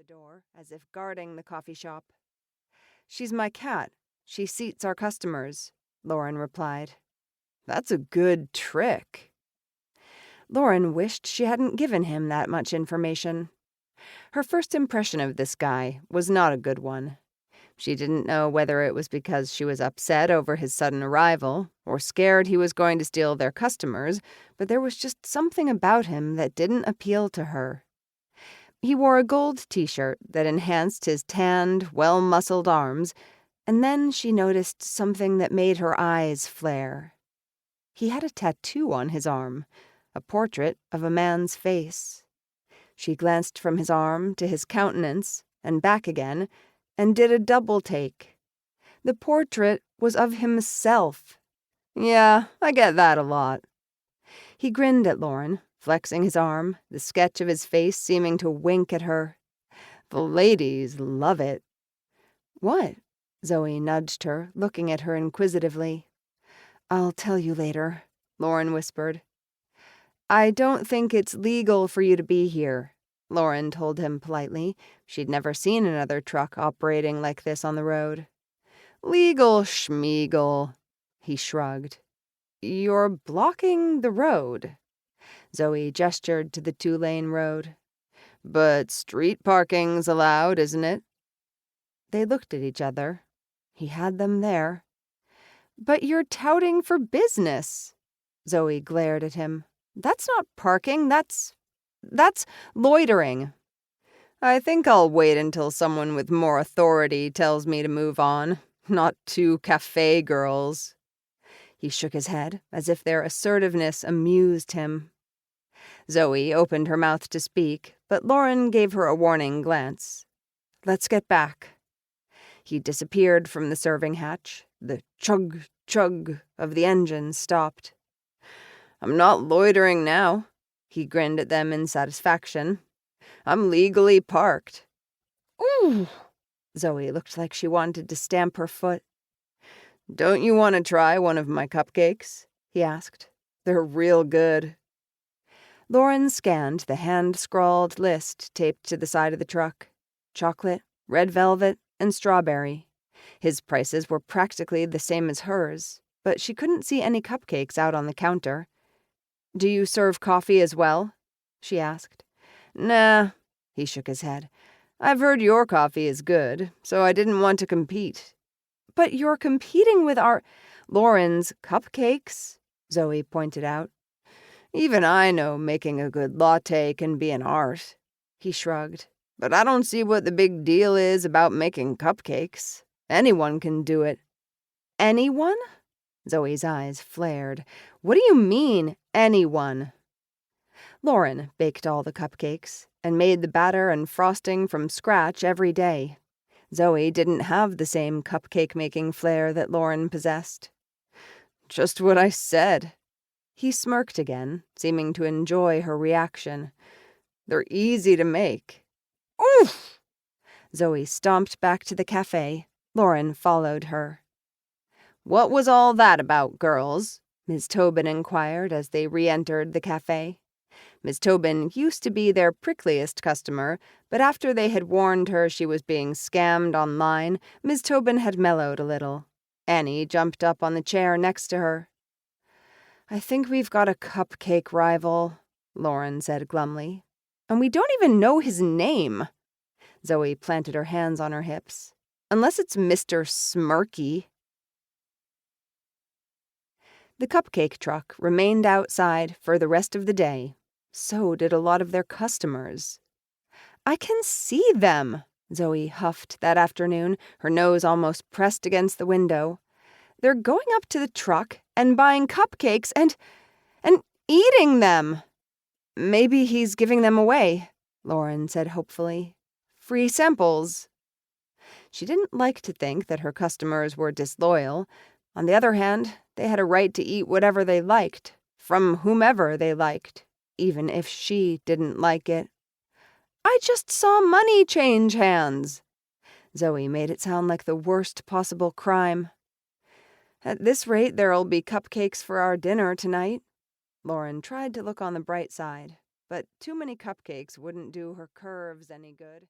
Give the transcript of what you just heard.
door, as if guarding the coffee shop. "She's my cat. She seats our customers," Lauren replied. "That's a good trick." Lauren wished she hadn't given him that much information. Her first impression of this guy was not a good one. She didn't know whether it was because she was upset over his sudden arrival or scared he was going to steal their customers, but there was just something about him that didn't appeal to her. He wore a gold t-shirt that enhanced his tanned, well-muscled arms, and then she noticed something that made her eyes flare. He had a tattoo on his arm, a portrait of a man's face. She glanced from his arm to his countenance and back again, and did a double take. The portrait was of himself. "Yeah, I get that a lot." He grinned at Lauren, flexing his arm, the sketch of his face seeming to wink at her. "The ladies love it." "What?" Zoe nudged her, looking at her inquisitively. "I'll tell you later," Lauren whispered. "I don't think it's legal for you to be here," Lauren told him politely. She'd never seen another truck operating like this on the road. "Legal schmeagle," he shrugged. "You're blocking the road." Zoe gestured to the 2-lane road. "But street parking's allowed, isn't it?" They looked at each other. He had them there. "But you're touting for business." Zoe glared at him. "That's not parking, that's loitering." "I think I'll wait until someone with more authority tells me to move on, not 2 cafe girls." He shook his head, as if their assertiveness amused him. Zoe opened her mouth to speak, but Lauren gave her a warning glance. "Let's get back." He disappeared from the serving hatch. The chug, chug of the engine stopped. "I'm not loitering now." He grinned at them in satisfaction. "I'm legally parked." "Ooh!" Zoe looked like she wanted to stamp her foot. "Don't you want to try one of my cupcakes?" he asked. "They're real good." Lauren scanned the hand-scrawled list taped to the side of the truck. Chocolate, red velvet, and strawberry. His prices were practically the same as hers, but she couldn't see any cupcakes out on the counter. "Do you serve coffee as well?" she asked. "Nah," he shook his head. "I've heard your coffee is good, so I didn't want to compete." "But you're competing with Lauren's cupcakes," Zoe pointed out. "Even I know making a good latte can be an art," he shrugged. "But I don't see what the big deal is about making cupcakes. Anyone can do it." "Anyone?" Zoe's eyes flared. "What do you mean, anyone?" Lauren baked all the cupcakes and made the batter and frosting from scratch every day. Zoe didn't have the same cupcake-making flair that Lauren possessed. "Just what I said." He smirked again, seeming to enjoy her reaction. "They're easy to make." "Oof!" Zoe stomped back to the cafe. Lauren followed her. "What was all that about, girls?" Ms. Tobin inquired as they re-entered the cafe. Ms. Tobin used to be their prickliest customer, but after they had warned her she was being scammed online, Ms. Tobin had mellowed a little. Annie jumped up on the chair next to her. "I think we've got a cupcake rival," Lauren said glumly. "And we don't even know his name." Zoe planted her hands on her hips. "Unless it's Mr. Smirky." The cupcake truck remained outside for the rest of the day. So did a lot of their customers. "I can see them," Zoe huffed that afternoon, her nose almost pressed against the window. "They're going up to the truck and buying cupcakes and eating them." "Maybe he's giving them away," Lauren said hopefully. "Free samples." She didn't like to think that her customers were disloyal. On the other hand, they had a right to eat whatever they liked, from whomever they liked, even if she didn't like it. "I just saw money change hands." Zoe made it sound like the worst possible crime. "At this rate, there'll be cupcakes for our dinner tonight." Lauren tried to look on the bright side, but too many cupcakes wouldn't do her curves any good.